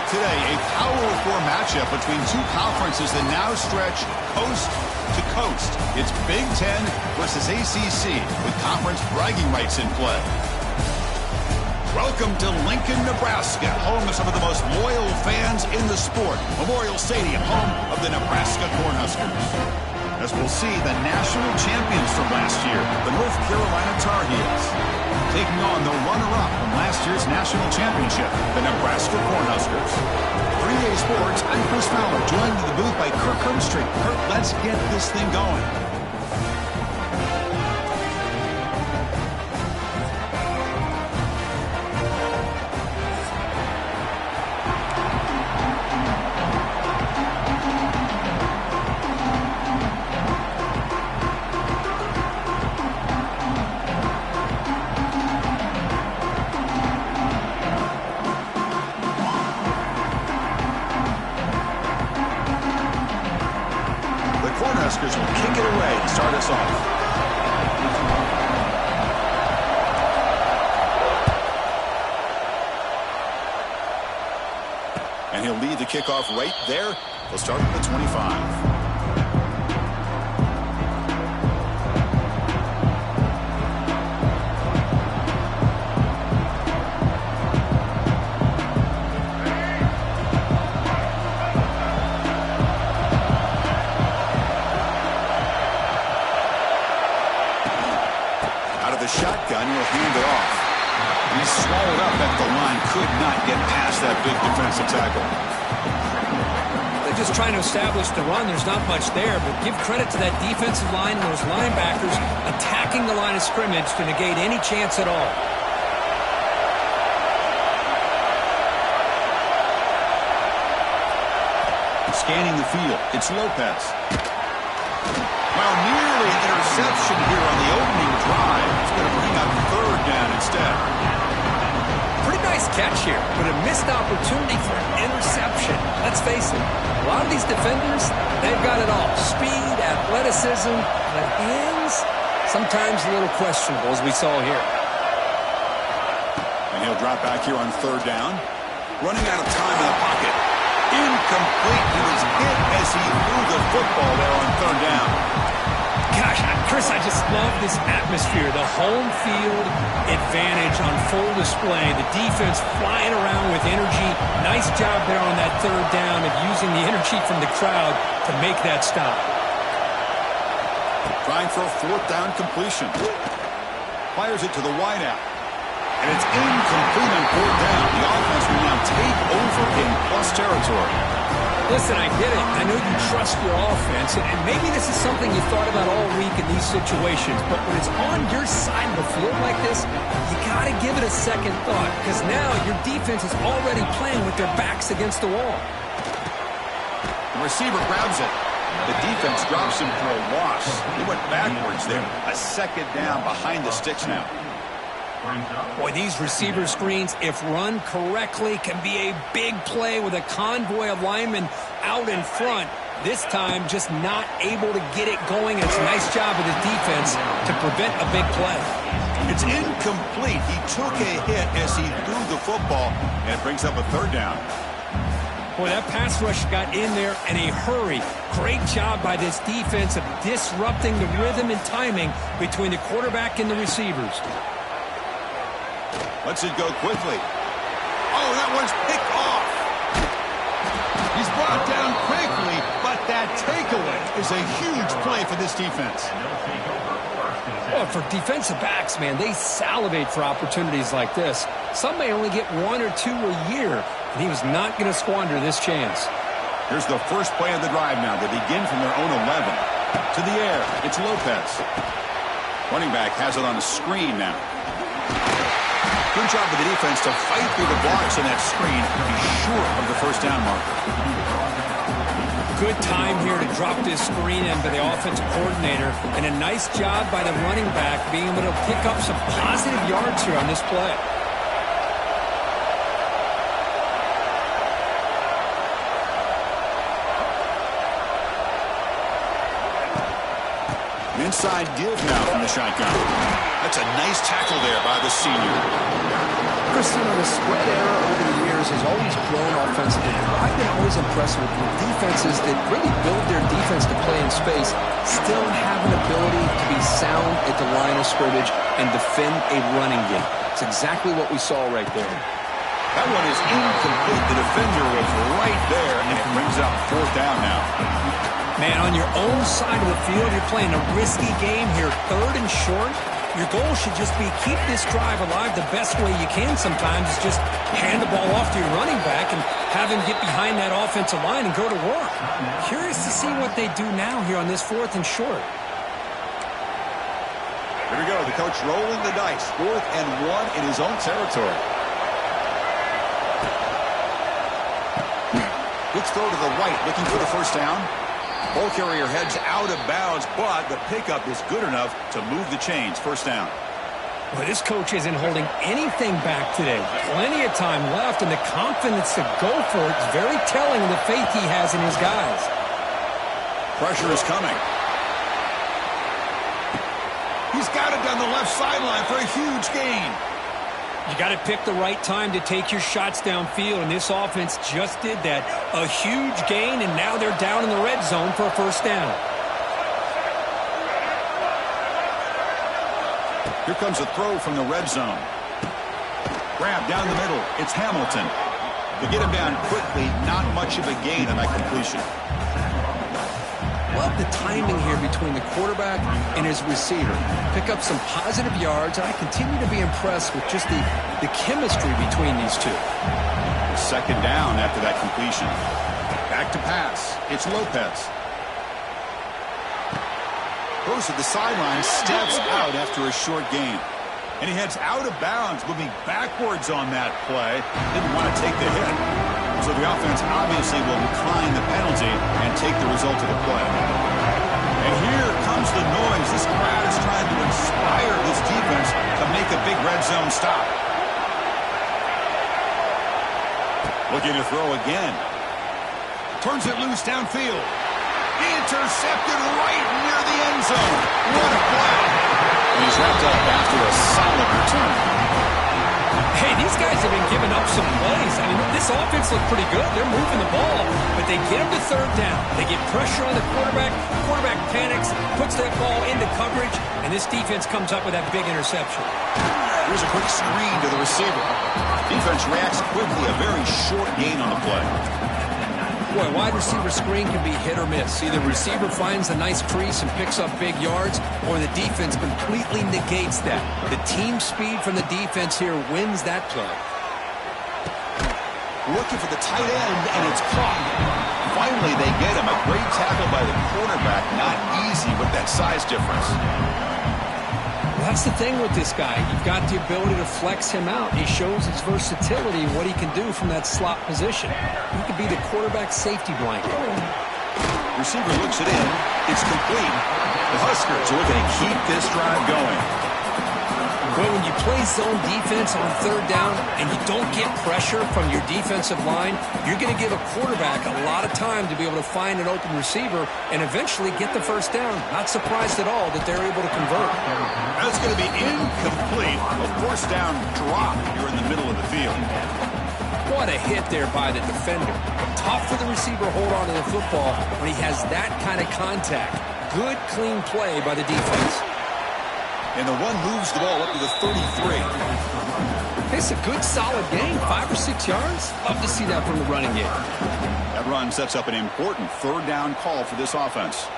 today, a Power 4 matchup between two conferences that now stretch coast to coast. It's Big Ten versus ACC with conference bragging rights in play. Welcome to Lincoln, Nebraska, home of some of the most loyal fans in the sport. Memorial Stadium, home of the Nebraska Cornhuskers. As we'll see, the national champions from last year, the North Carolina Tar Heels, taking on the runner-up from last year's national championship, the Nebraska Cornhuskers. 3A Sports, I'm Chris Fowler, joined in the booth by Kirk Herbstreit. Kirk, let's get this thing going. Cornhuskers will kick it away to start us off. And he'll lead the kickoff right there. He'll start at the 25. Shotgun, he'll hand it off. He's swallowed up at the line, could not get past that big defensive tackle. They're just trying to establish the run. There's not much there, but give credit to that defensive line and those linebackers attacking the line of scrimmage to negate any chance at all. Scanning the field, it's Lopez. Well, nearly an interception here on the opening drive. It's going to bring up third down instead. Pretty nice catch here, but a missed opportunity for an interception. Let's face it, a lot of these defenders, they've got it all. Speed, athleticism, but hands, sometimes a little questionable, as we saw here. And he'll drop back here on third down. Running out of time in the pocket. Incomplete. He was hit as he threw the football there on third down. Gosh, Chris, I just love this atmosphere. The home field advantage on full display. The defense flying around with energy. Nice job there on that third down of using the energy from the crowd to make that stop. Trying for a fourth down completion. Fires it to the wideout. And it's incomplete on fourth down. The offense will now take over in plus territory. Listen, I get it. I know you trust your offense, and maybe this is something you thought about all week in these situations, but when it's on your side of the field like this, you got to give it a second thought, because now your defense is already playing with their backs against the wall. The receiver grabs it. The defense drops him for a loss. He went backwards there. A second down behind the sticks now. Boy, these receiver screens, if run correctly, can be a big play with a convoy of linemen out in front. This time, just not able to get it going. It's a nice job of the defense to prevent a big play. It's incomplete. He took a hit as he threw the football, and it brings up a third down. Boy, that pass rush got in there in a hurry. Great job by this defense of disrupting the rhythm and timing between the quarterback and the receivers. Lets it go quickly. Oh, that one's picked off. He's brought down quickly, but that takeaway is a huge play for this defense. Well, for defensive backs, man, they salivate for opportunities like this. Some may only get one or two a year, and he was not going to squander this chance. Here's the first play of the drive now. They begin from their own 11. To the air, it's Lopez. Running back has it on a screen now. Good job of the defense to fight through the blocks in that screen and be short of the first down marker. Good time here to drop this screen in by the offensive coordinator, and a nice job by the running back being able to pick up some positive yards here on this play. Inside give now from the shotgun. That's a nice tackle there by the senior. Jefferson on a spread error over the years has always grown offensively. I've been always impressed with defenses that really build their defense to play in space, still have an ability to be sound at the line of scrimmage and defend a running game. It's exactly what we saw right there. That one is incomplete. The defender was right there, and it brings up fourth down now. Man, on your own side of the field, you're playing a risky game here, third and short. Your goal should just be keep this drive alive the best way you can sometimes is just hand the ball off to your running back and have him get behind that offensive line and go to work. Curious to see what they do now here on this fourth and short. Here we go, the coach rolling the dice. 4th and 1 in his own territory. Quick throw to the right, looking for the first down. Ball carrier heads out of bounds, but the pickup is good enough to move the chains. First down. Well, this coach isn't holding anything back today. Plenty of time left, and the confidence to go for it is very telling of the faith he has in his guys. Pressure is coming. He's got it down the left sideline for a huge gain. You got to pick the right time to take your shots downfield, and this offense just did that. A huge gain, and now they're down in the red zone for a first down. Here comes a throw from the red zone. Grab down the middle. It's Hamilton. They get him down quickly. Not much of a gain on that completion. Love the timing here between the quarterback and his receiver. Pick up some positive yards, and I continue to be impressed with just the chemistry between these two. Second down after that completion. Back to pass. It's Lopez. Goes to the sideline, steps out after a short gain. And he heads out of bounds, moving backwards on that play. Didn't want to take the hit. So the offense obviously will decline the penalty and take the result of the play. And here comes the noise. This crowd is trying to inspire this defense to make a big red zone stop. Looking to throw again. Turns it loose downfield. Intercepted right near the end zone. What a play. And he's wrapped up after a solid return. Hey, these guys have been giving up some plays. I mean, this offense looked pretty good. They're moving the ball, but they get him to third down. They get pressure on the quarterback. Quarterback panics, puts that ball into coverage, and this defense comes up with that big interception. Here's a quick screen to the receiver. Defense reacts quickly. A very short gain on the play. Boy, wide receiver screen can be hit or miss. Either receiver finds a nice crease and picks up big yards, or the defense completely negates that. The team speed from the defense here wins that play. Looking for the tight end, and it's caught. Finally, they get him. A great tackle by the quarterback. Not easy with that size difference. That's the thing with this guy. You've got the ability to flex him out. He shows his versatility and what he can do from that slot position. He could be the quarterback safety blanket. Receiver looks it in. It's complete. The Huskers are looking to keep this drive going. Well, when you play zone defense on third down and you don't get pressure from your defensive line, you're going to give a quarterback a lot of time to be able to find an open receiver and eventually get the first down. Not surprised at all that they're able to convert. That's going to be incomplete. A first down drop here in the middle of the field. What a hit there by the defender. Tough for the receiver to hold on to the football when he has that kind of contact. Good, clean play by the defense. And the one moves the ball up to the 33. It's a good, solid gain, 5 or 6 yards. Love to see that from the running game. That run sets up an important third down call for this offense.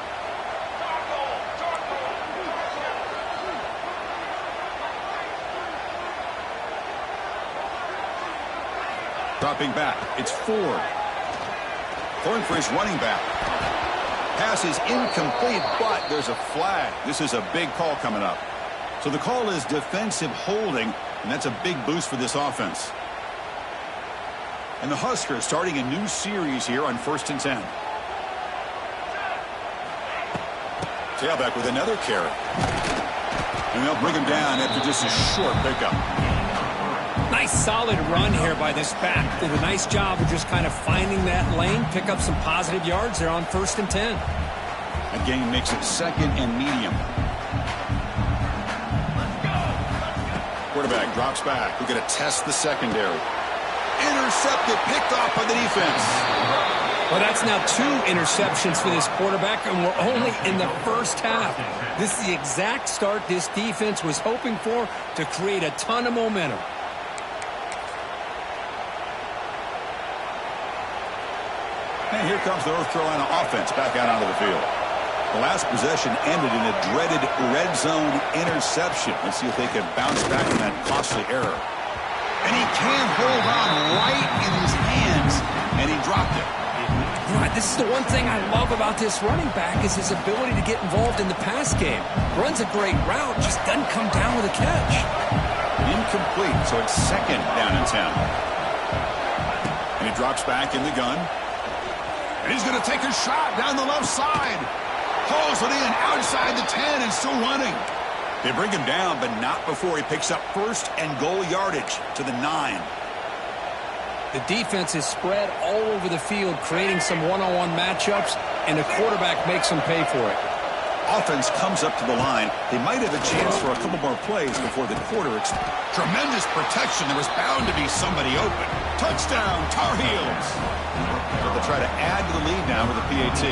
Dropping back, it's Ford. Throwing for his running back. Pass is incomplete, but there's a flag. This is a big call coming up. So the call is defensive holding, and that's a big boost for this offense. And the Huskers starting a new series here on 1st and 10. Tailback with another carry. And they'll bring him down after just a short pickup. Nice solid run here by this back. Did a nice job of just kind of finding that lane, pick up some positive yards there on 1st and 10. That gain makes it 2nd and medium. Quarterback drops back. We're going to test the secondary. Intercepted, picked off by the defense. Well, that's now 2 interceptions for this quarterback, and we're only in the first half. This is the exact start this defense was hoping for to create a ton of momentum. And here comes the North Carolina offense back out onto the field. The last possession ended in a dreaded red zone interception. Let's see if they can bounce back from that costly error. And he can hold on right in his hands, and he dropped it. Right, this is the one thing I love about this running back is his ability to get involved in the pass game. Runs a great route, just doesn't come down with a catch. Incomplete, so it's 2nd down and 10. And he drops back in the gun. And he's going to take a shot down the left side. Pulls it in outside the 10 and still running. They bring him down, but not before he picks up 1st and goal yardage to the 9. The defense is spread all over the field, creating some one-on-one matchups, and the quarterback makes them pay for it. Offense comes up to the line. They might have a chance for a couple more plays before the quarter. Tremendous protection. There was bound to be somebody open. Touchdown, Tar Heels. But they'll try to add to the lead now with the PAT.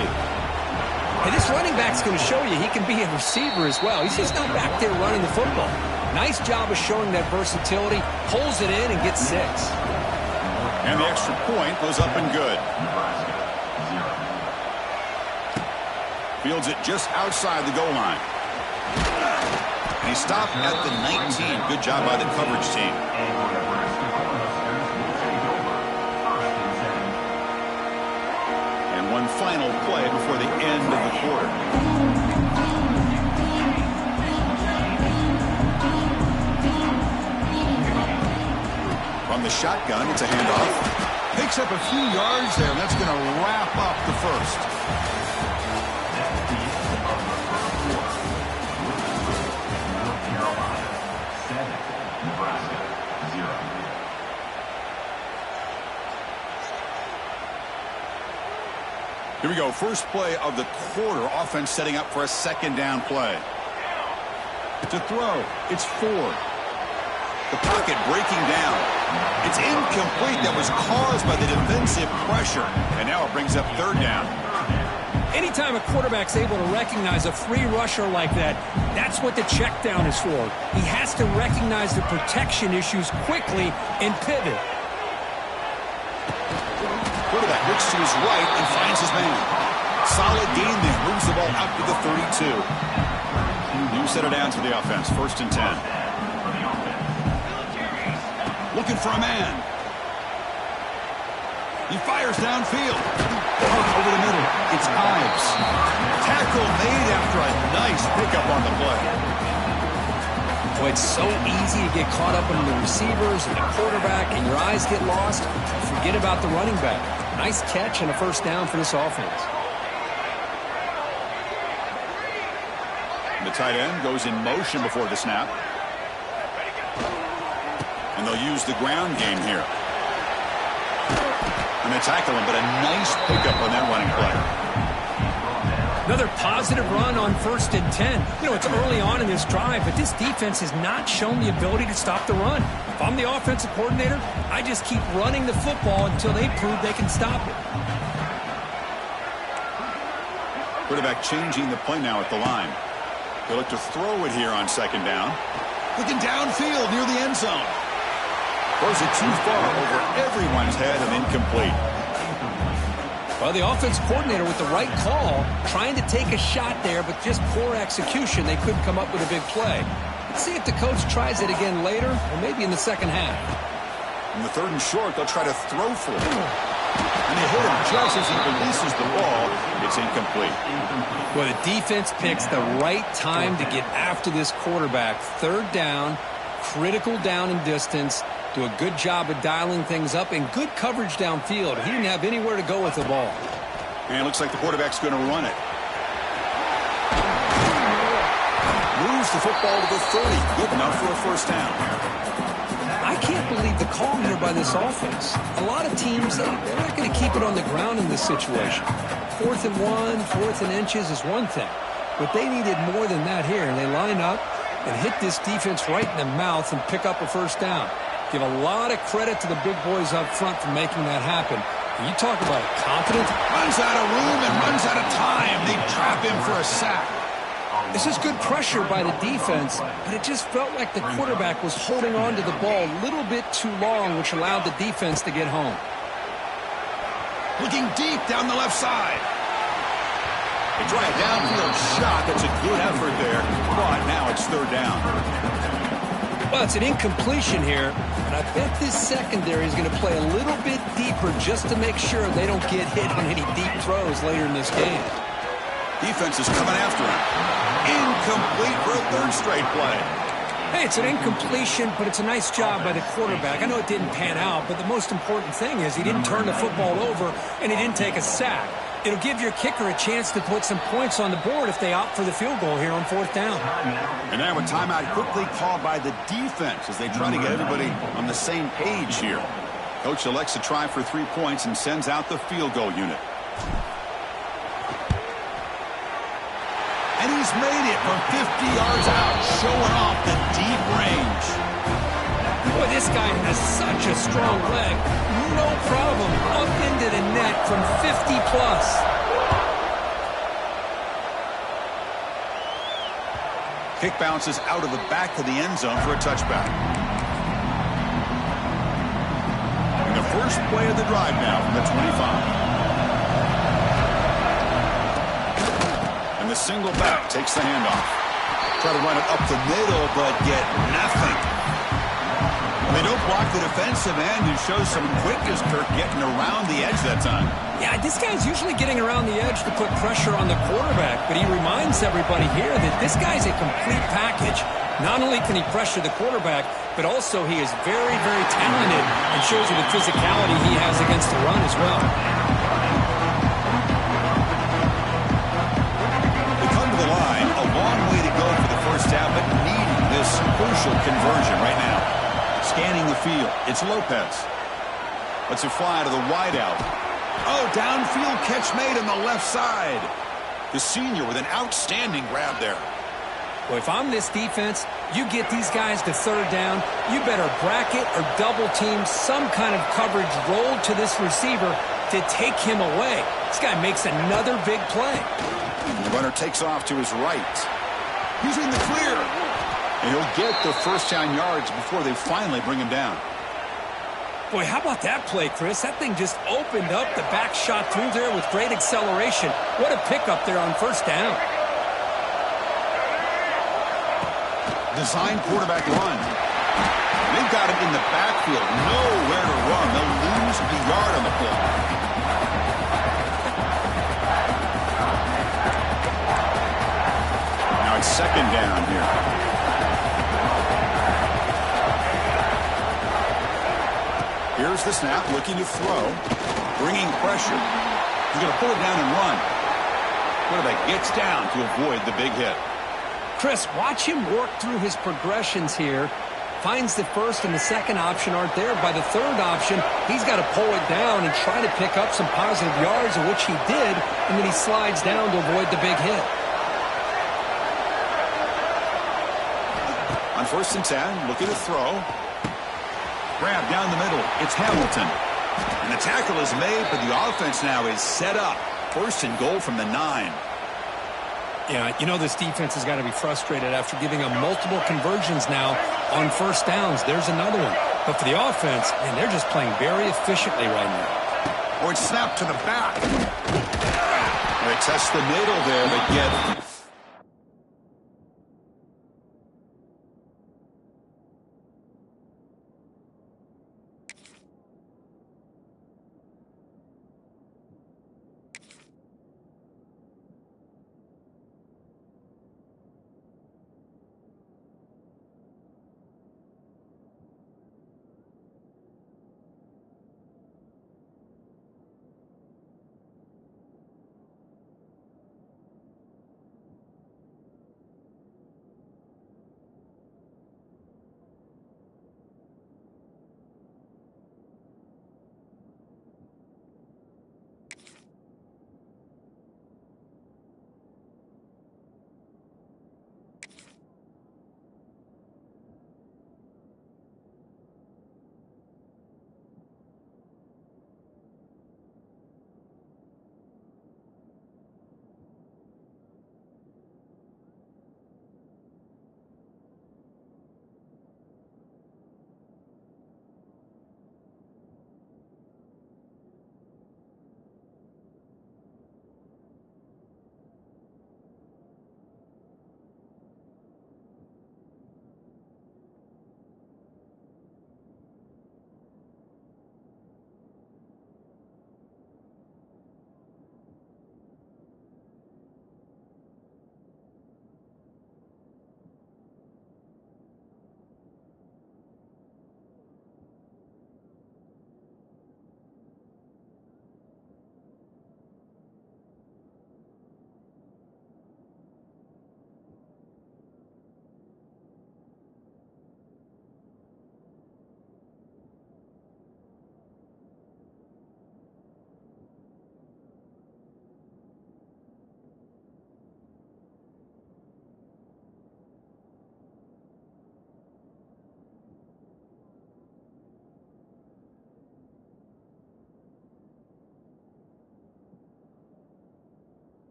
And this running back's going to show you he can be a receiver as well. He's just not back there running the football. Nice job of showing that versatility. Pulls it in and gets 6. And the extra point goes up and good. Fields it just outside the goal line. And he stopped at the 19. Good job by the coverage team. And one final play before the end of the quarter. From the shotgun, it's a handoff. Picks up a few yards there, and that's going to wrap up the first. Here we go. First play of the quarter. Offense setting up for a 2nd down play. To throw, it's 4. The pocket breaking down. It's incomplete. That was caused by the defensive pressure. And now it brings up 3rd down. Anytime a quarterback's able to recognize a free rusher like that, that's what the check down is for. He has to recognize the protection issues quickly and pivot. Quarterback looks to his right and finds his man. Solid gain there. Moves the ball out to the 32. New set it down to the offense. 1st and 10. Looking for a man. He fires downfield. Over the middle. It's Ives. Tackle made after a nice pickup on the play. Boy, it's so easy to get caught up in the receivers and the quarterback, and your eyes get lost. Forget about the running back. Nice catch and a 1st down for this offense. The tight end goes in motion before the snap. And they'll use the ground game here. And they tackle him, but a nice pickup on that running play. Another positive run on 1st and 10. You know, it's early on in this drive, but this defense has not shown the ability to stop the run. If I'm the offensive coordinator, I just keep running the football until they prove they can stop it. Quarterback changing the play now at the line. They look to throw it here on 2nd down. Looking downfield near the end zone. Throws it too far over everyone's head and incomplete. Well, the offense coordinator with the right call, trying to take a shot there, but just poor execution. They couldn't come up with a big play. Let's see if the coach tries it again later, or maybe in the 2nd half. In the 3rd and short, they'll try to throw for it. And they hit him just as he releases the ball. It's incomplete. Well, the defense picks the right time to get after this quarterback. 3rd down, critical down and distance. Do a good job of dialing things up and good coverage downfield. He didn't have anywhere to go with the ball. And it looks like the quarterback's going to run it. Moves the football to the 30. Good enough for a 1st down. I can't believe the call here by this offense. A lot of teams, they're not going to keep it on the ground in this situation. 4th and 1, 4th and inches is one thing. But they needed more than that here. And they line up, and hit this defense right in the mouth and pick up a first down. Give a lot of credit to the big boys up front for making that happen. And you talk about confidence. Runs out of room and runs out of time. They trap him for a sack. This is good pressure by the defense, but it just felt like the quarterback was holding on to the ball a little bit too long, which allowed the defense to get home. Looking deep down the left side. They try a downfield shot. That's a good effort there. But now it's third down. Well, it's an incompletion here, and I bet this secondary is going to play a little bit deeper just to make sure they don't get hit on any deep throws later in this game. Defense is coming after him. Incomplete for a third straight play. Hey, it's an incompletion, but it's a nice job by the quarterback. I know it didn't pan out, but the most important thing is he didn't turn the football over and he didn't take a sack. It'll give your kicker a chance to put some points on the board if they opt for the field goal here on fourth down. And now a timeout quickly called by the defense as they try to get everybody on the same page here. Coach elects to try for 3 points and sends out the field goal unit. And he's made it from 50 yards out, showing off the deep range. Boy, this guy has such a strong leg. No problem up into the net from 50 plus. Kick bounces out of the back of the end zone for a touchback. And the first play of the drive now from the 25. The single back takes the handoff. Try to run it up the middle, but get nothing. They don't block the defensive end, who shows some quickness, Kirk, getting around the edge that time. Yeah, this guy's usually getting around the edge to put pressure on the quarterback, but he reminds everybody here that this guy's a complete package. Not only can he pressure the quarterback, but also he is very, very talented and shows you the physicality he has against the run as well. Down, but needing this crucial conversion right now. Scanning the field. It's Lopez. Lets it fly to the wideout. Oh, downfield catch made on the left side. The senior with an outstanding grab there. Well, if I'm this defense, you get these guys to third down, you better bracket or double team some kind of coverage roll to this receiver to take him away. This guy makes another big play. The runner takes off to his right. He's in the clear. And he'll get the first down yards before they finally bring him down. Boy, how about that play, Chris? That thing just opened up the back shot through there with great acceleration. What a pickup there on first down. Design quarterback run. They've got him in the backfield. Nowhere to run. They'll lose a yard on the play. Second down here. Here's the snap, looking to throw, bringing pressure. He's going to pull it down and run. Quarterback gets down to avoid the big hit. Chris, watch him work through his progressions here. Finds the first and the second option aren't there. By the third option, he's got to pull it down and try to pick up some positive yards, of which he did, and then he slides down to avoid the big hit. On 1st and 10, looking to throw. Grab down the middle. It's Hamilton. And the tackle is made, but the offense now is set up. 1st and goal from the 9. Yeah, you know this defense has got to be frustrated after giving them multiple conversions now on first downs. There's another one. But for the offense, man, they're just playing very efficiently right now. Oh, it's snapped to the back. They test the middle there, but get...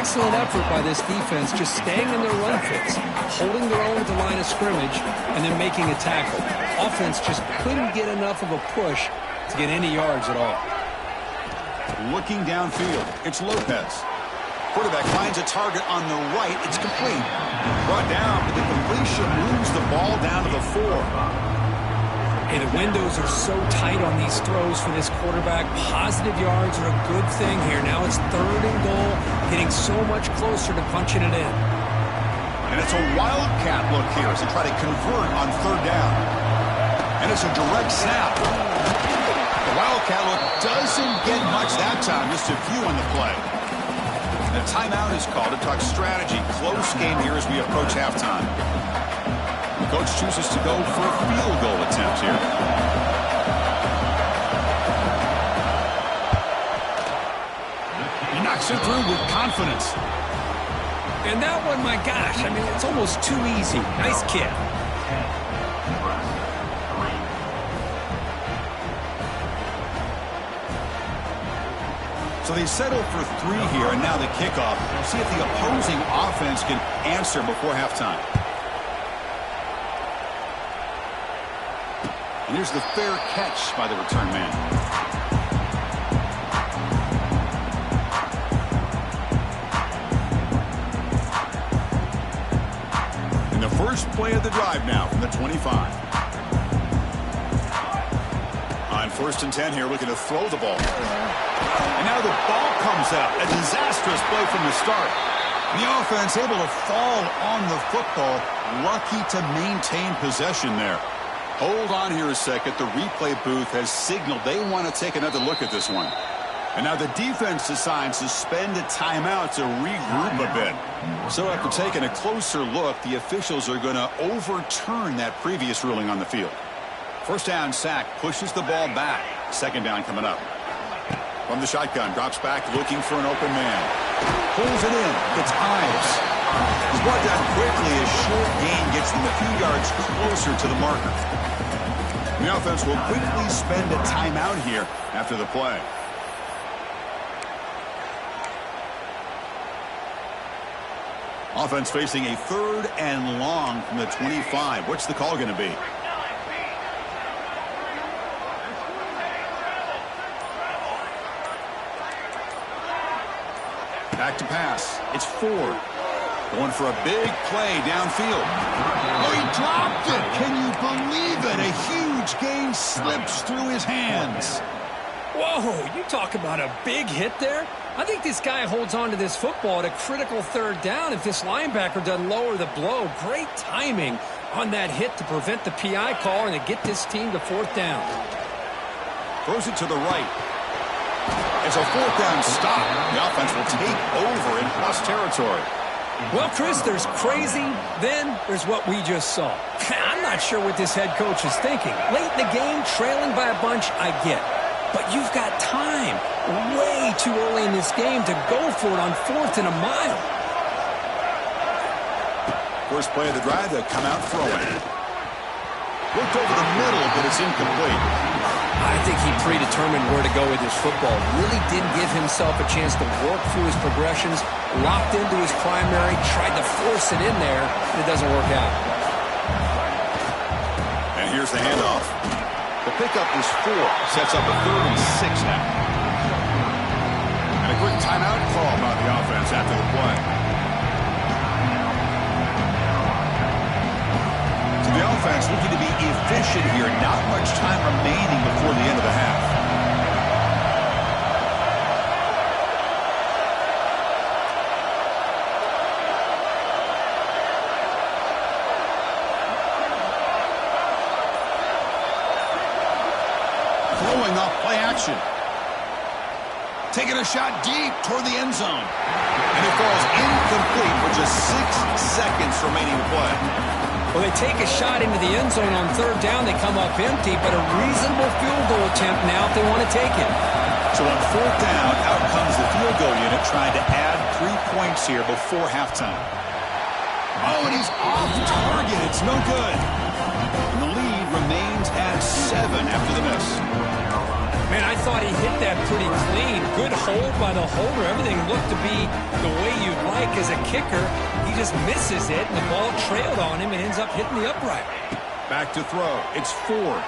excellent effort by this defense, just staying in their run fits, holding their own at the line of scrimmage, and then making a tackle. Offense just couldn't get enough of a push to get any yards at all. Looking downfield, it's Lopez. Quarterback finds a target on the right. It's complete. Brought down, but the completion moves the ball down to the 4. Hey, the windows are so tight on these throws for this quarterback. Positive yards are a good thing here. Now it's 3rd and goal, getting so much closer to punching it in. And it's a wildcat look here as they try to convert on 3rd down. And it's a direct snap. The wildcat look doesn't get much that time, just a few on the play. And a timeout is called to talk strategy. Close game here as we approach halftime. The coach chooses to go for a field goal attempt here. He knocks it through with confidence. And that one, my gosh, I mean, it's almost too easy. Nice kick. So they settle for 3 here, and now the kickoff. We'll see if the opposing offense can answer before halftime. And here's the fair catch by the return man. And the first play of the drive now from the 25. On 1st and 10 here, looking to throw the ball. And now the ball comes out. A disastrous play from the start. And the offense able to fall on the football. Lucky to maintain possession there. Hold on here a second. The replay booth has signaled they want to take another look at this one. And now the defense decides to spend a timeout to regroup a bit. So after taking a closer look, the officials are going to overturn that previous ruling on the field. 1st down sack, pushes the ball back. 2nd down coming up. From the shotgun, drops back looking for an open man. Pulls it in. It's Ives. He's brought down quickly as short gain gets them a few yards closer to the marker. The offense will quickly spend a timeout here after the play. Offense facing a 3rd and long from the 25. What's the call going to be? Back to pass. It's Ford. Going for a big play downfield. Oh, he dropped it. Can you believe it? A huge gain slips through his hands. Whoa, you talk about a big hit there. I think this guy holds on to this football at a critical 3rd down if this linebacker doesn't lower the blow. Great timing on that hit to prevent the PI call and to get this team to 4th down. Throws it to the right. It's a 4th down stop. The offense will take over in plus territory. Well, Chris, there's crazy, then there's what we just saw. I'm not sure what this head coach is thinking. Late in the game, trailing by a bunch, I get. But you've got time, way too early in this game to go for it on 4th and a mile. First play of the drive, they come out throwing. Looked over the middle, but it's incomplete. I think he predetermined where to go with his football. Really didn't give himself a chance to work through his progressions. Locked into his primary, tried to force it in there, and it doesn't work out. And here's the handoff. The pickup is 4. Sets up a 3rd and 6 now. And a quick timeout call by the offense after the play. So the offense looking to be efficient here. Not much time remaining before the end of the half. Throwing off play action. Taking a shot deep toward the end zone. And it falls incomplete with just 6 seconds remaining to play. Well, they take a shot into the end zone on 3rd down. They come up empty, but a reasonable field goal attempt now if they want to take it. So on 4th down, out comes the field goal unit trying to add 3 points here before halftime. Oh, and he's off target. It's no good. And the lead remains at 7 after the miss. Man, I thought he hit that pretty clean. Good hold by the holder. Everything looked to be the way you'd like as a kicker. He just misses it, and the ball trailed on him and ends up hitting the upright. Back to throw. It's Ford.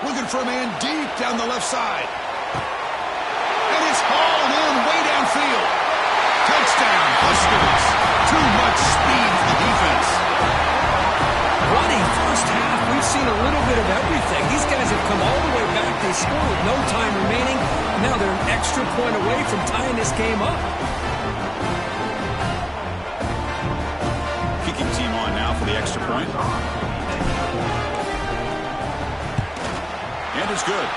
Looking for a man deep down the left side. And it's hauled in way downfield. Touchdown, Huskers. Too much speed for the defense. Running first half, we've seen a little bit of everything. These guys have come all the way back. They score with no time remaining. Now they're an extra point away from tying this game up. Kicking team on now for the extra point. And it's good.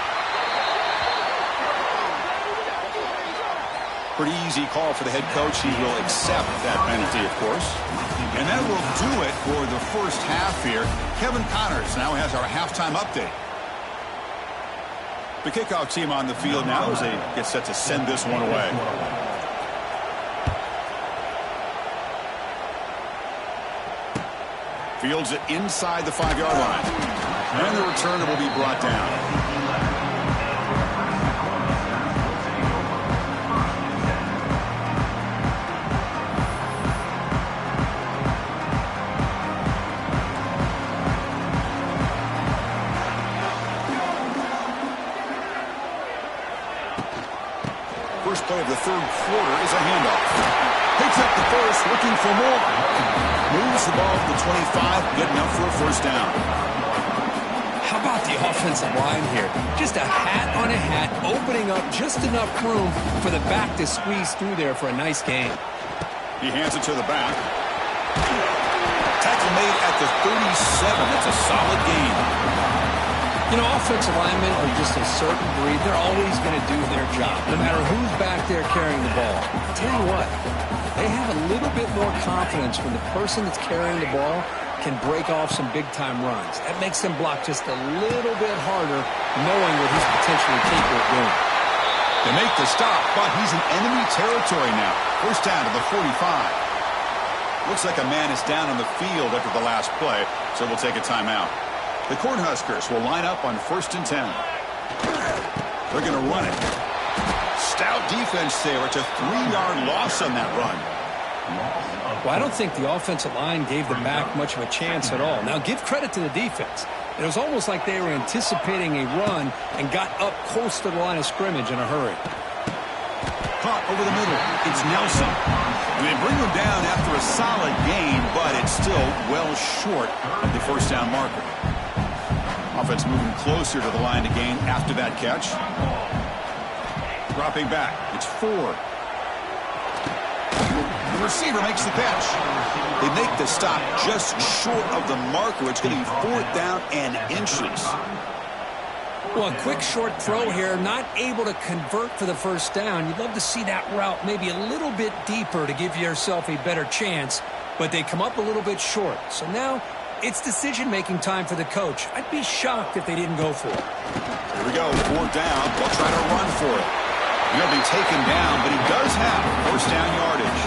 Pretty easy call for the head coach. He will accept that penalty, of course. And that will do it for the first half here. Kevin Connors now has our halftime update. The kickoff team on the field now as they get set to send this one away. Fields it inside the 5-yard line. And the returner will be brought down. First play of the third quarter is a handoff. Picks up the first, looking for more. Moves the ball to the 25, good enough for a first down. How about the offensive line here? Just a hat on a hat, opening up just enough room for the back to squeeze through there for a nice gain. He hands it to the back. Tackle made at the 37. That's a solid gain. You know, offensive linemen are just a certain breed. They're always going to do their job, no matter who's back there carrying the ball. I'll tell you what, they have a little bit more confidence when the person that's carrying the ball can break off some big-time runs. That makes them block just a little bit harder, knowing what he's potentially capable of doing. They make the stop, but he's in enemy territory now. First down to the 45. Looks like a man is down on the field after the last play, so we'll take a timeout. The Cornhuskers will line up on 1st and 10. They're going to run it. Stout defense there. It's a 3-yard loss on that run. Well, I don't think the offensive line gave the back much of a chance at all. Now, give credit to the defense. It was almost like they were anticipating a run and got up close to the line of scrimmage in a hurry. Caught over the middle. It's Nelson. And they bring him down after a solid gain, but it's still well short of the first down marker. Offense moving closer to the line to gain after that catch. Dropping back. It's Ford. The receiver makes the catch. They make the stop just short of the marker. It's going to be 4th down and inches. Well, a quick short throw here, not able to convert for the first down. You'd love to see that route maybe a little bit deeper to give yourself a better chance, but they come up a little bit short. So now it's decision-making time for the coach. I'd be shocked if they didn't go for it. Here we go, 4th down. They'll try to run for it. He'll be taken down, but he does have first down yardage.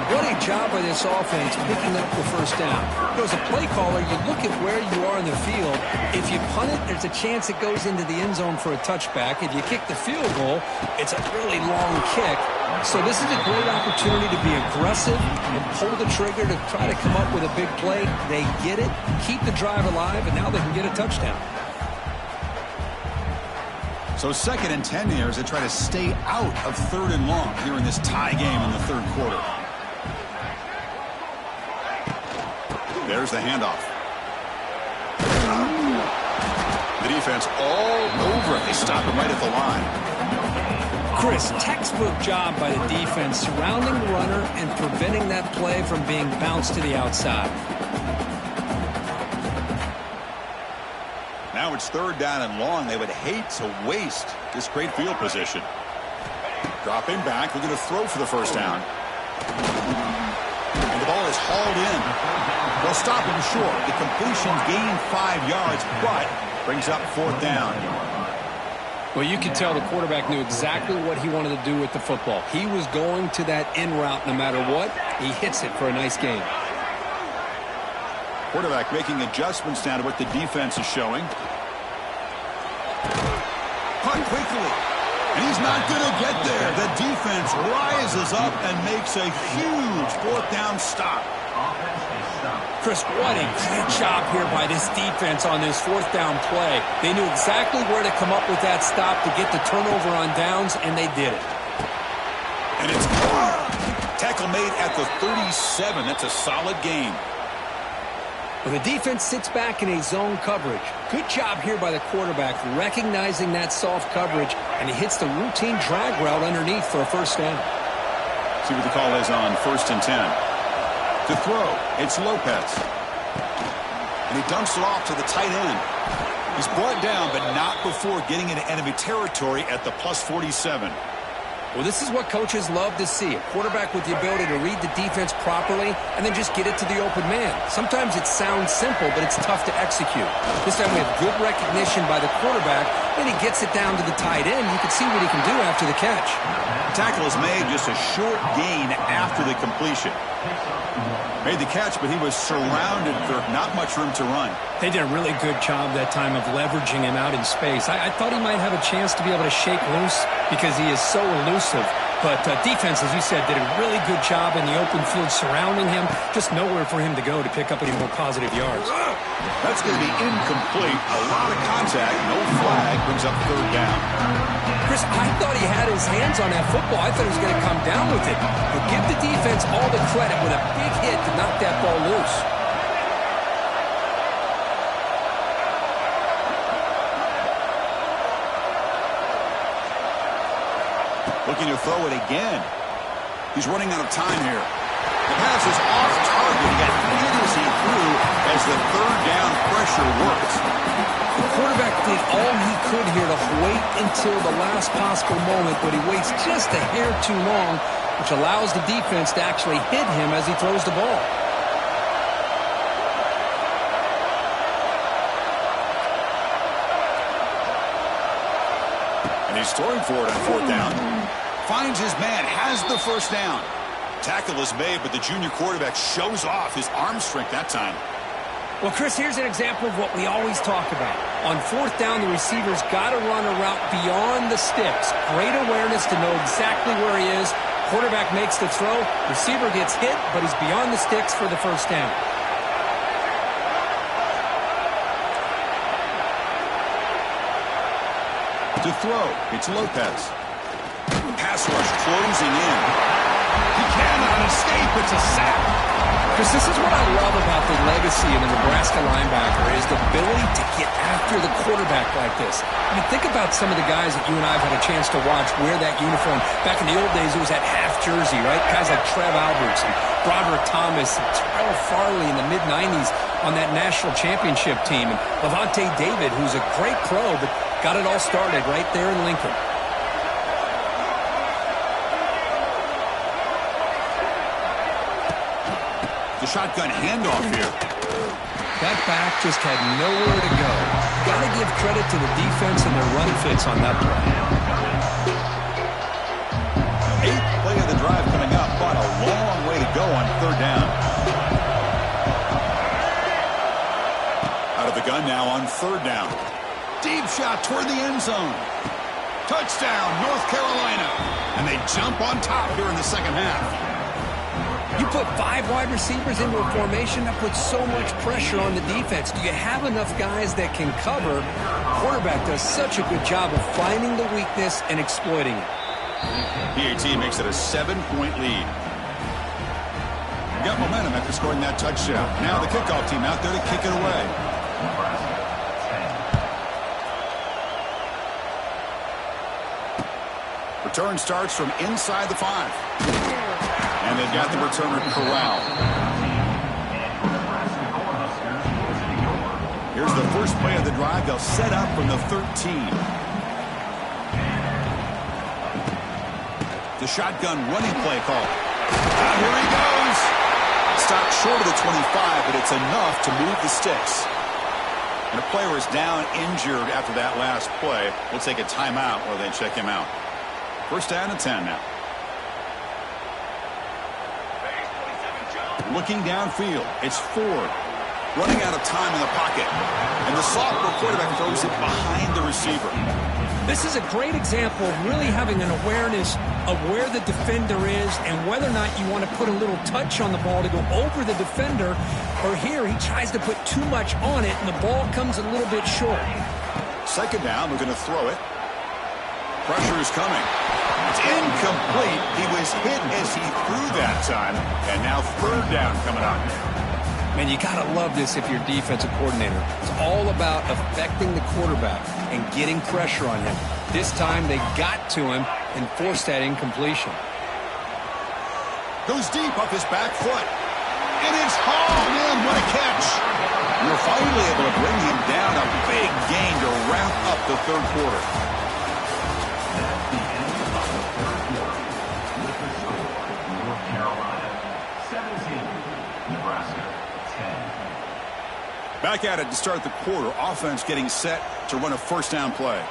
What a job by this offense picking up the first down. As a play caller, you look at where you are in the field. If you punt it, there's a chance it goes into the end zone for a touchback. If you kick the field goal, it's a really long kick. So this is a great opportunity to be aggressive and pull the trigger to try to come up with a big play. They get it, keep the drive alive, and now they can get a touchdown. So 2nd and 10 here as they try to stay out of 3rd and long here in this tie game in the 3rd quarter. There's the handoff. The defense all over it. They stop him right at the line. Chris, textbook job by the defense surrounding the runner and preventing that play from being bounced to the outside. Now it's 3rd down and long. They would hate to waste this great field position. Dropping back. We're going to throw for the first down. And the ball is hauled in. They'll stop him short. The completion gained 5 yards, but brings up 4th down. Well, you could tell the quarterback knew exactly what he wanted to do with the football. He was going to that in route no matter what. He hits it for a nice gain. Quarterback making adjustments now to what the defense is showing. shot quickly. And he's not going to get there. The defense rises up and makes a huge fourth down stop. Chris, what a great job here by this defense on this fourth down play. They knew exactly where to come up with that stop to get the turnover on downs, and they did it. And it's tackle made at the 37. That's a solid gain. Well, the defense sits back in a zone coverage. Good job here by the quarterback, recognizing that soft coverage, and he hits the routine drag route underneath for a first down. See what the call is on 1st and 10. To throw, it's Lopez. And he dumps it off to the tight end. He's brought down, but not before getting into enemy territory at the plus 47. Well, this is what coaches love to see. A quarterback with the ability to read the defense properly and then just get it to the open man. Sometimes it sounds simple, but it's tough to execute. This time we have good recognition by the quarterback, and he gets it down to the tight end. You can see what he can do after the catch. The tackle is made just a short gain after the completion. Made the catch, but he was surrounded for not much room to run. They did a really good job that time of leveraging him out in space. I thought he might have a chance to be able to shake loose because he is so elusive. But defense, as you said, did a really good job in the open field surrounding him. Just nowhere for him to go to pick up any more positive yards. That's going to be incomplete. A lot of contact. No flag. Brings up third down. Chris, I thought he had his hands on that football. I thought he was going to come down with it. But give the defense all the credit with a big hit to knock that ball loose. Looking to throw it again. He's running out of time here. The pass is off target. He got hit as he threw as the third down pressure works. The quarterback did all he could here to wait until the last possible moment, but he waits just a hair too long, which allows the defense to actually hit him as he throws the ball. And he's throwing for it on fourth down. Finds his man, has the first down. Tackle is made, but the junior quarterback shows off his arm strength that time. Well, Chris, here's an example of what we always talk about. On fourth down, the receiver's got to run a route beyond the sticks. Great awareness to know exactly where he is. Quarterback makes the throw. Receiver gets hit, but he's beyond the sticks for the first down. To throw, it's Lopez. Pass rush closing in. He cannot escape. It's a sack. Because this is what I love about the legacy of the Nebraska linebacker is the ability to get after the quarterback like this. I mean, think about some of the guys that you and I have had a chance to watch wear that uniform. Back in the old days, it was that half jersey, right? Guys like Trev Alberts and Broderick Thomas and Terrell Farley in the mid-90s on that national championship team. And Levante David, who's a great pro, but got it all started right there in Lincoln. The shotgun handoff here. That back just had nowhere to go. Got to give credit to the defense and their run fits on that play. 8th play of the drive coming up, but a long way to go on third down. Out of the gun now on third down. Deep shot toward the end zone. Touchdown, North Carolina. And they jump on top here in the second half. You put 5 wide receivers into a formation, that puts so much pressure on the defense. Do you have enough guys that can cover? Quarterback does such a good job of finding the weakness and exploiting it. PAT makes it a 7-point lead. Got momentum after scoring that touchdown. Now the kickoff team out there to kick it away. Return starts from inside the 5. And they've got the returner corralled. Here's the first play of the drive. They'll set up from the 13. The shotgun running play call. Here he goes. Stopped short of the 25, but it's enough to move the sticks. And a player is down injured after that last play. We'll take a timeout while they check him out. First down and 10 now. Looking downfield, it's Ford. Running out of time in the pocket. And the sophomore quarterback throws it behind the receiver. This is a great example of really having an awareness of where the defender is and whether or not you want to put a little touch on the ball to go over the defender, or here he tries to put too much on it and the ball comes a little bit short. Second down, we're going to throw it. Pressure is coming. It's incomplete. He was hit as he threw that time, and now third down coming up. Man, you got to love this if you're a defensive coordinator. It's all about affecting the quarterback and getting pressure on him. This time they got to him and forced that incompletion. Goes deep off his back foot. And it's hauled in. What a catch. You're finally able to bring him down. A big gain to wrap up the third quarter. Back at it to start the quarter. Offense getting set to run a first down play.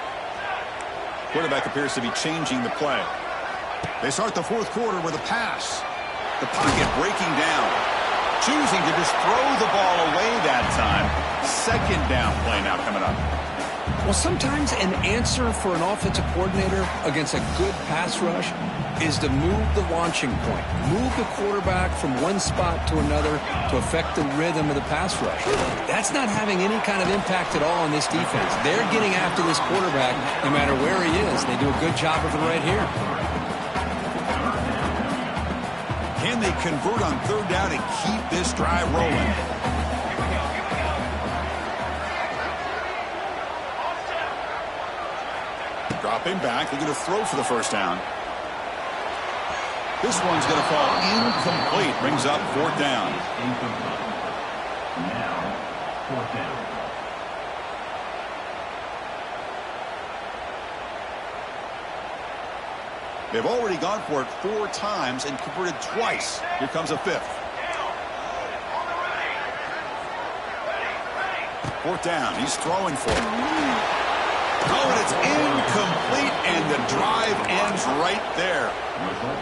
Quarterback appears to be changing the play. They start the fourth quarter with a pass. The pocket breaking down. Choosing to just throw the ball away that time. Second down play now coming up. Well, sometimes an answer for an offensive coordinator against a good pass rush is to move the launching point. Move the quarterback from one spot to another to affect the rhythm of the pass rush. That's not having any kind of impact at all on this defense. They're getting after this quarterback no matter where he is. They do a good job of it right here. Can they convert on third down and keep this drive rolling? Dropping back, they're going to throw for the first down. This one's going to fall incomplete. Brings up fourth down. Now, fourth down. They've already gone for it 4 times and converted twice. Here comes a fifth. Fourth down. He's throwing for it. Oh, and it's incomplete, and the drive ends right there.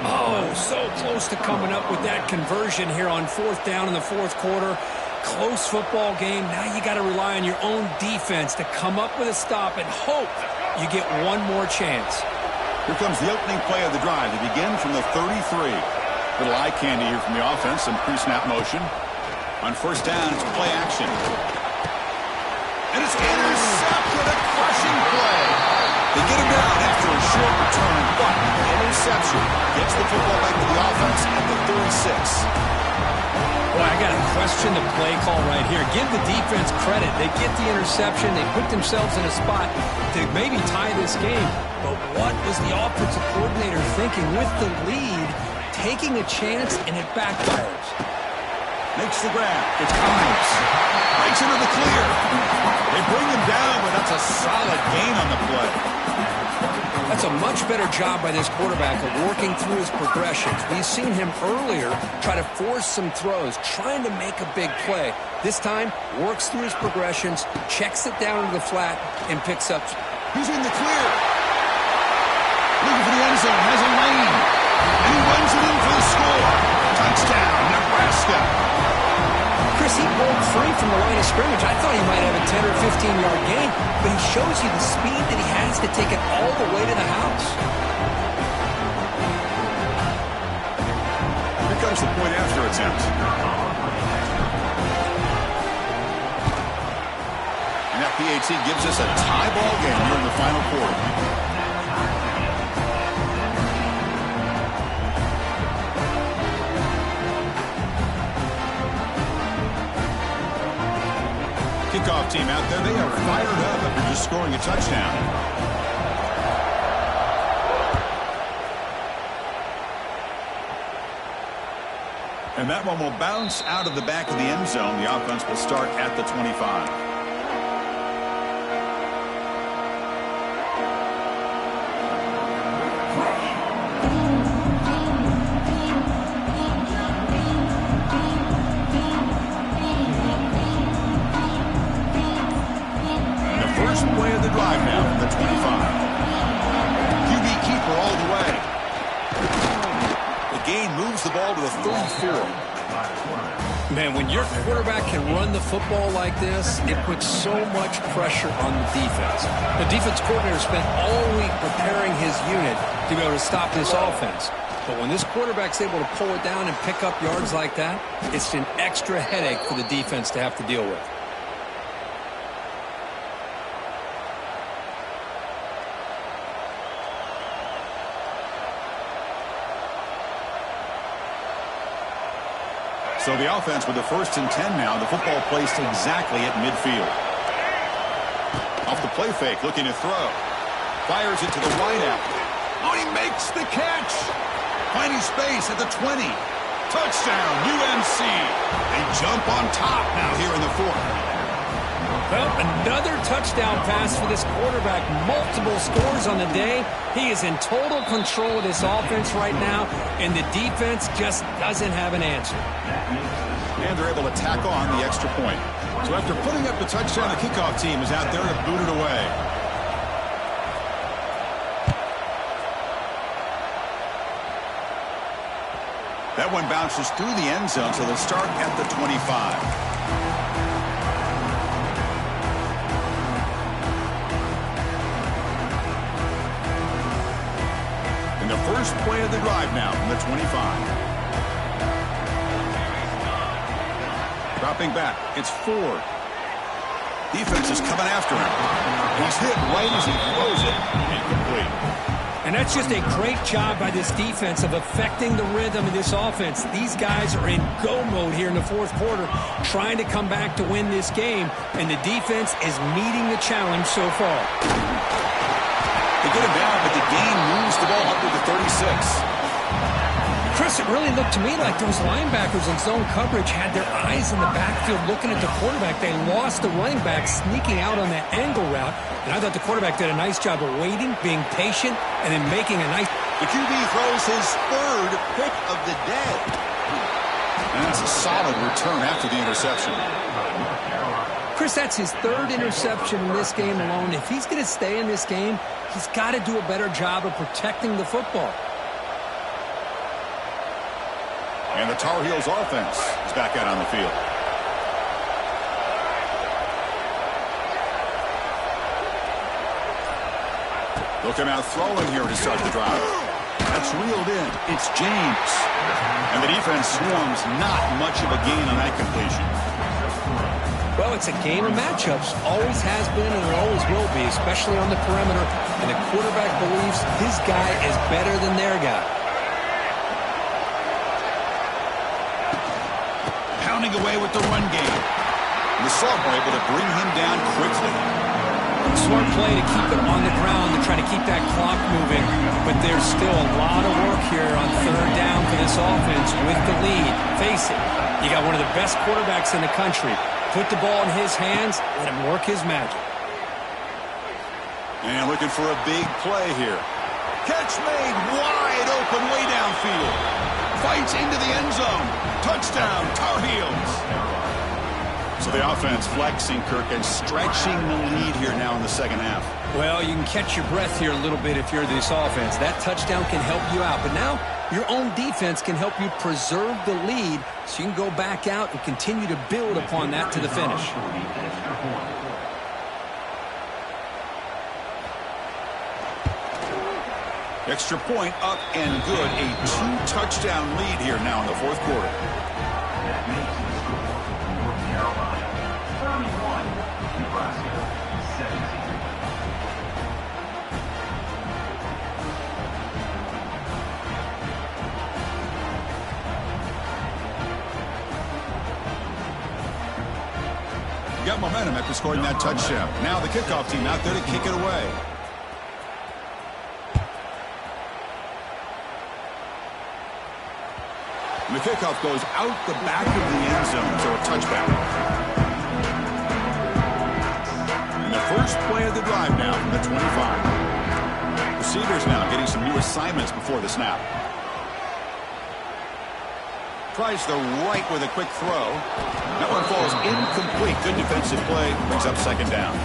Oh, so close to coming up with that conversion here on fourth down in the fourth quarter. Close football game. Now you got to rely on your own defense to come up with a stop and hope you get one more chance. Here comes the opening play of the drive. They begin from the 33. Little eye candy here from the offense, some pre-snap motion. On first down, it's play action. And it's intercepted, a crushing play. They get him down after a short return, but interception gets the football back to the offense at the 36. Boy, I got to question the play call right here. Give the defense credit. They get the interception. They put themselves in a spot to maybe tie this game. But what was the offensive coordinator thinking with the lead, taking a chance, and it backfires? Makes the grab. It's Kynes. Breaks into the clear. They bring him down, but that's a solid gain on the play. That's a much better job by this quarterback of working through his progressions. We've seen him earlier try to force some throws, trying to make a big play. This time, works through his progressions, checks it down into the flat, and picks up. He's in the clear. Looking for the end zone, has a lane. And he runs it in for the score. Touchdown, Nebraska. Chris, he broke free from the line of scrimmage. I thought he might have a 10 or 15-yard gain, but he shows you the speed that he has to take it all the way to the house. Here comes the point after attempt. And that PAT gives us a tie ball game here in the final quarter. Kickoff team out there, they are fired up after just scoring a touchdown. And that one will bounce out of the back of the end zone. The offense will start at the 25. Play of the drive now from the 25. QB keeper all the way. The gain moves the ball to the 34. Man, when your quarterback can run the football like this, it puts so much pressure on the defense. The defense coordinator spent all week preparing his unit to be able to stop this offense. But when this quarterback's able to pull it down and pick up yards like that, it's an extra headache for the defense to have to deal with. So the offense with the 1st and 10 now. The football placed exactly at midfield. Off the play fake, looking to throw. Fires it to the wideout. Oh, he makes the catch. Finding space at the 20. Touchdown, UNC. They jump on top now here in the 4th. Well, another touchdown pass for this quarterback. Multiple scores on the day. He is in total control of this offense right now, and the defense just doesn't have an answer. And they're able to tack on the extra point. So after putting up the touchdown, the kickoff team is out there to boot it away. That one bounces through the end zone, so they'll start at the 25. First play of the drive now from the 25. Dropping back. It's Ford. Defense is coming after him. He's hit right as he throws it. Incomplete. And that's just a great job by this defense of affecting the rhythm of this offense. These guys are in go mode here in the 4th quarter, trying to come back to win this game, and the defense is meeting the challenge so far. They get him down, but the game moves the ball up to the 36. Chris, it really looked to me like those linebackers in zone coverage had their eyes in the backfield looking at the quarterback. They lost the running back sneaking out on that angle route, and I thought the quarterback did a nice job of waiting, being patient, and then making a nice... The QB throws his 3rd pick of the day. And that's a solid return after the interception. Chris, that's his 3rd interception in this game alone. If he's going to stay in this game, he's got to do a better job of protecting the football. And the Tar Heels offense is back out on the field. Looking out throwing here to start the drive. That's reeled in. It's James. And the defense swarms not much of a gain on that completion. Well, it's a game of matchups. Always has been and it always will be, especially on the perimeter. And the quarterback believes his guy is better than their guy. Pounding away with the run game. And the sophomore able to bring him down quickly. Smart play to keep it on the ground to try to keep that clock moving. But there's still a lot of work here on 3rd down for this offense with the lead. Face it, you got one of the best quarterbacks in the country. Put the ball in his hands, let him work his magic. And looking for a big play here. Catch made wide open way downfield. Fights into the end zone. Touchdown, Tar Heels. So the offense flexing, Kirk, and stretching the lead here now in the 2nd half. Well, you can catch your breath here a little bit if you're this offense. That touchdown can help you out. But now your own defense can help you preserve the lead so you can go back out and continue to build upon that to the finish. Extra point up and good. A 2-touchdown lead here now in the 4th quarter. Got momentum after scoring that touchdown. Now the kickoff team out there to kick it away. And the kickoff goes out the back of the end zone, so a touchback. And the first play of the drive now from the 25. Receivers now getting some new assignments before the snap. Tries the right with a quick throw. That one falls incomplete. Good defensive play. Brings up 2nd down.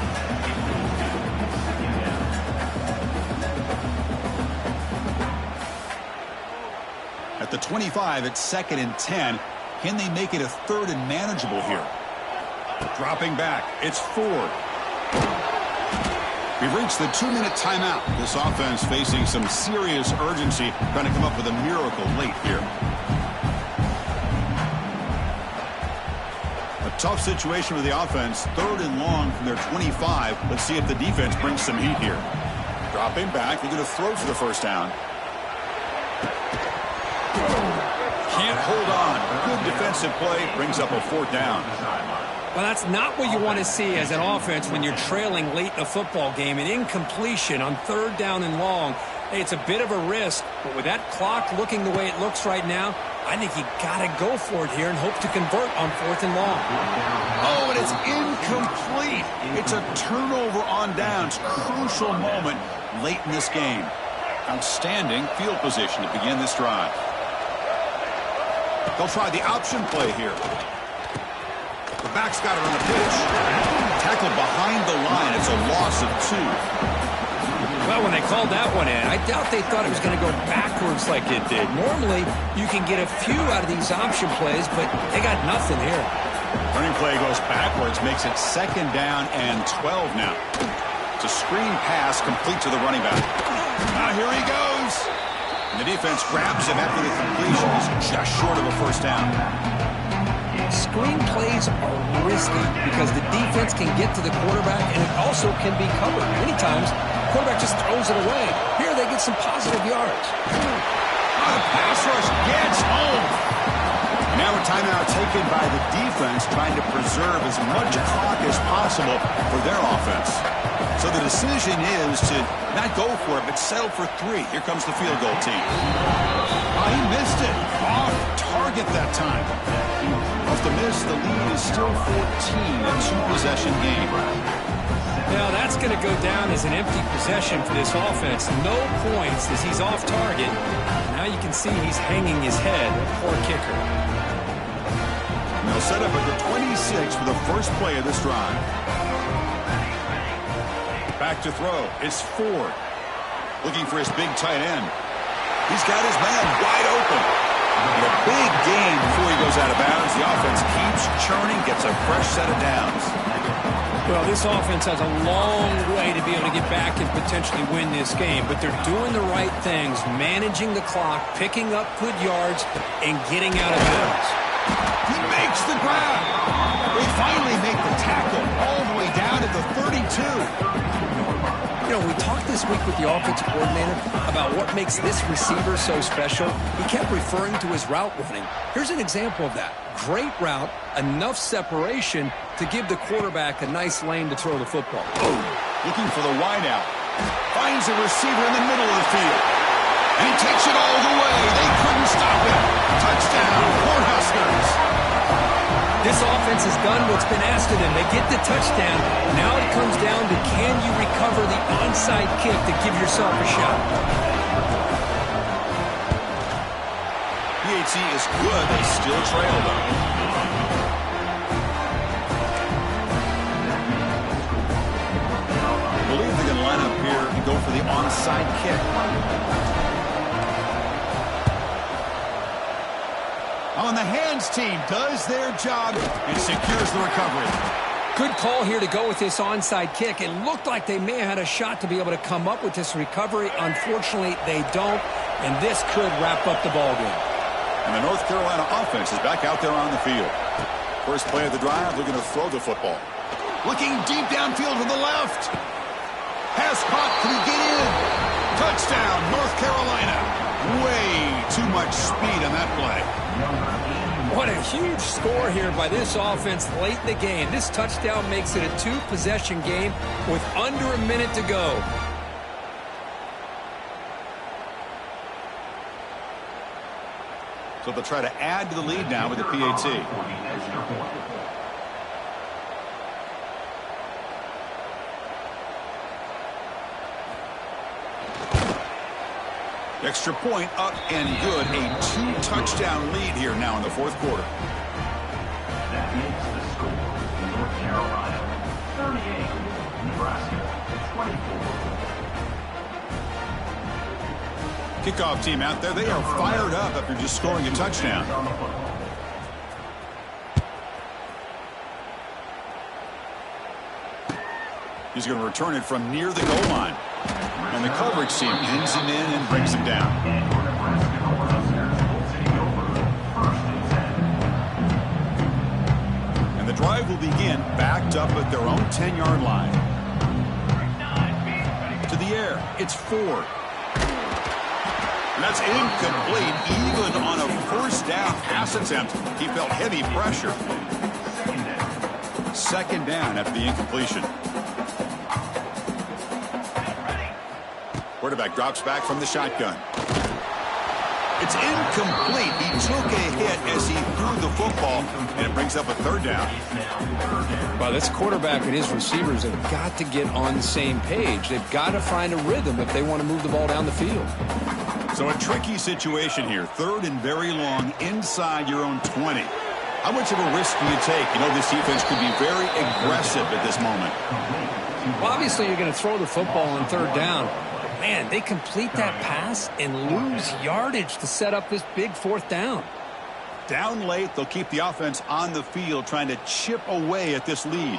At the 25, it's 2nd and 10. Can they make it a third and manageable here? Dropping back. It's 4. We've reached the 2-minute timeout. This offense facing some serious urgency, trying to come up with a miracle late here. A tough situation for the offense. 3rd and long from their 25. Let's see if the defense brings some heat here. Dropping back. They're going to throw for the first down. Can't hold on. Good defensive play. Brings up a 4th down. Well, that's not what you want to see as an offense when you're trailing late in a football game. An incompletion on 3rd down and long. Hey, it's a bit of a risk, but with that clock looking the way it looks right now, I think you got to go for it here and hope to convert on 4th and long. Oh, and it's incomplete. It's a turnover on downs. Crucial moment late in this game. Outstanding field position to begin this drive. They'll try the option play here. The back's got it on the pitch. Tackled behind the line. It's a loss of 2. Well, when they called that one in, I doubt they thought it was going to go backwards like it did. Normally, you can get a few out of these option plays, but they got nothing here. Running play goes backwards, makes it 2nd down and 12 now. It's a screen pass complete to the running back. Now here he goes. And the defense grabs him after the completion. He's just short of a 1st down. Screen plays are risky because the defense can get to the quarterback and it also can be covered. Many times, the quarterback just throws it away. Here they get some positive yards. The pass rush gets home. Now a timeout taken by the defense, trying to preserve as much clock as possible for their offense. So the decision is to not go for it, but settle for 3. Here comes the field goal team. Oh, he missed it. Off target that time. Off the miss, the lead is still 14, a 2-possession game. Now that's going to go down as an empty possession for this offense. No points as he's off target. Now you can see he's hanging his head. Poor kicker. They'll set up at the 26 for the first play of this drive. Back to throw. It's Ford. Looking for his big tight end. He's got his man wide open. And a big gain before he goes out of bounds. The offense keeps churning, gets a fresh set of downs. Well, this offense has a long way to be able to get back and potentially win this game, but they're doing the right things, managing the clock, picking up good yards, and getting out of bounds. He makes the grab. They finally make the tackle all the way down to the 32. You know, we talked this week with the offensive coordinator about what makes this receiver so special. He kept referring to his route running. Here's an example of that. Great route, enough separation to give the quarterback a nice lane to throw the football. Oh, looking for the wideout. Finds a receiver in the middle of the field. And he takes it all the way. They couldn't stop him. Touchdown, Cornhuskers. This offense has done what's been asked of them. They get the touchdown. Now it comes down to can you recover the onside kick to give yourself a shot. PAT is good. They still trail them. I believe they can line up here and go for the onside kick. On the hands team does their job and secures the recovery. Good call here to go with this onside kick. It looked like they may have had a shot to be able to come up with this recovery. Unfortunately, they don't, and this could wrap up the ballgame. And the North Carolina offense is back out there on the field. First play of the drive, they're going to throw the football. Looking deep downfield to the left. Pass caught, can he get in? Touchdown, North Carolina. Way too much speed on that play. What a huge score here by this offense late in the game. This touchdown makes it a 2-possession game with under a minute to go. So they'll try to add to the lead now with the PAT. Extra point up and good. A 2-touchdown lead here now in the fourth quarter. That makes the score. North Carolina 38, Nebraska 24. Kickoff team out there. They are fired up after just scoring a touchdown. He's going to return it from near the goal line. And the coverage team pins him in and brings him down. And the drive will begin backed up at their own 10-yard line. To the air. It's Ford. And that's incomplete. Even on a first down pass attempt, he felt heavy pressure. Second down after the incompletion. Quarterback drops back from the shotgun. It's incomplete. He took a hit as he threw the football, and it brings up a third down. Well, this quarterback and his receivers have got to get on the same page. They've got to find a rhythm if they want to move the ball down the field. So a tricky situation here. Third and very long inside your own 20. How much of a risk do you take? You know, this defense could be very aggressive at this moment. Well, obviously, you're going to throw the football on third down. Man, they complete that pass and lose yardage to set up this big fourth down. Down late, they'll keep the offense on the field trying to chip away at this lead.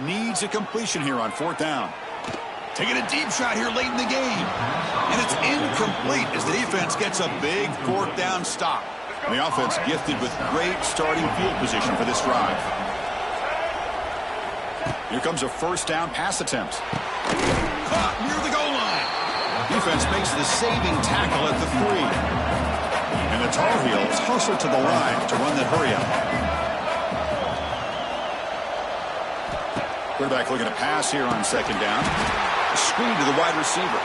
Needs a completion here on fourth down. Taking a deep shot here late in the game. And it's incomplete as the defense gets a big fourth down stop. And the offense gifted with great starting field position for this drive. Here comes a first down pass attempt. Caught near the goal line. Defense makes the saving tackle at the 3. And the Tar Heels hustle to the line to run that hurry up. Quarterback looking to pass here on second down. A screen to the wide receiver.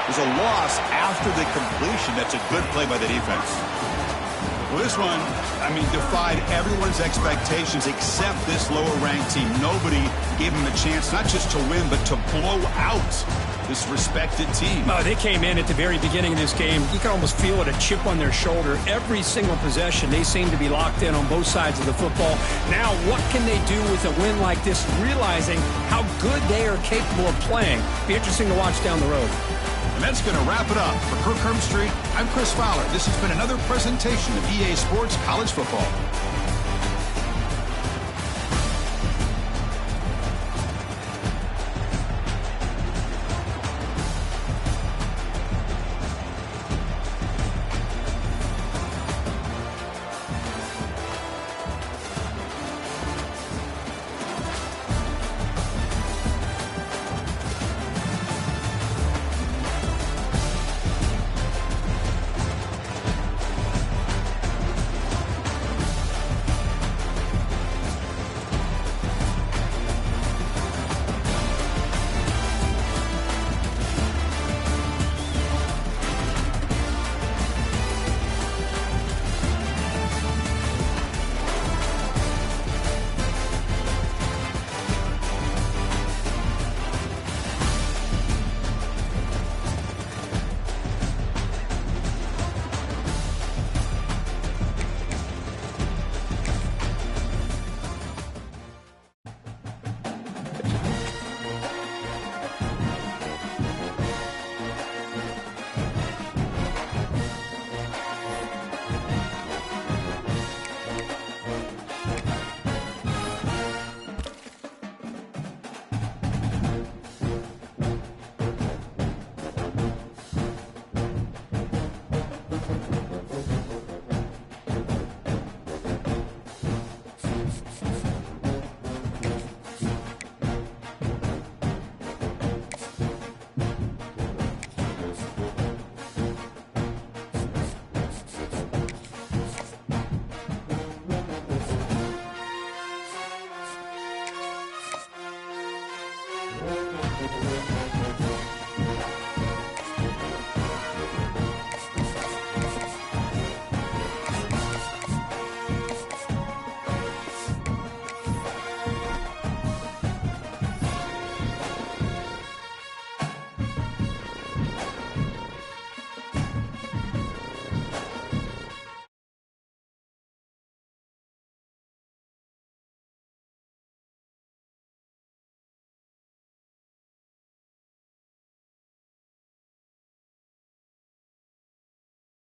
There's a loss after the completion. That's a good play by the defense. Well, this one, I mean, defied everyone's expectations except this lower-ranked team. Nobody gave them a chance not just to win, but to blow out this respected team. Oh, they came in at the very beginning of this game. You can almost feel it, a chip on their shoulder. Every single possession, they seem to be locked in on both sides of the football. Now, what can they do with a win like this, realizing how good they are capable of playing? Be interesting to watch down the road. And that's going to wrap it up. For Kirk Street, I'm Chris Fowler. This has been another presentation of EA Sports College Football.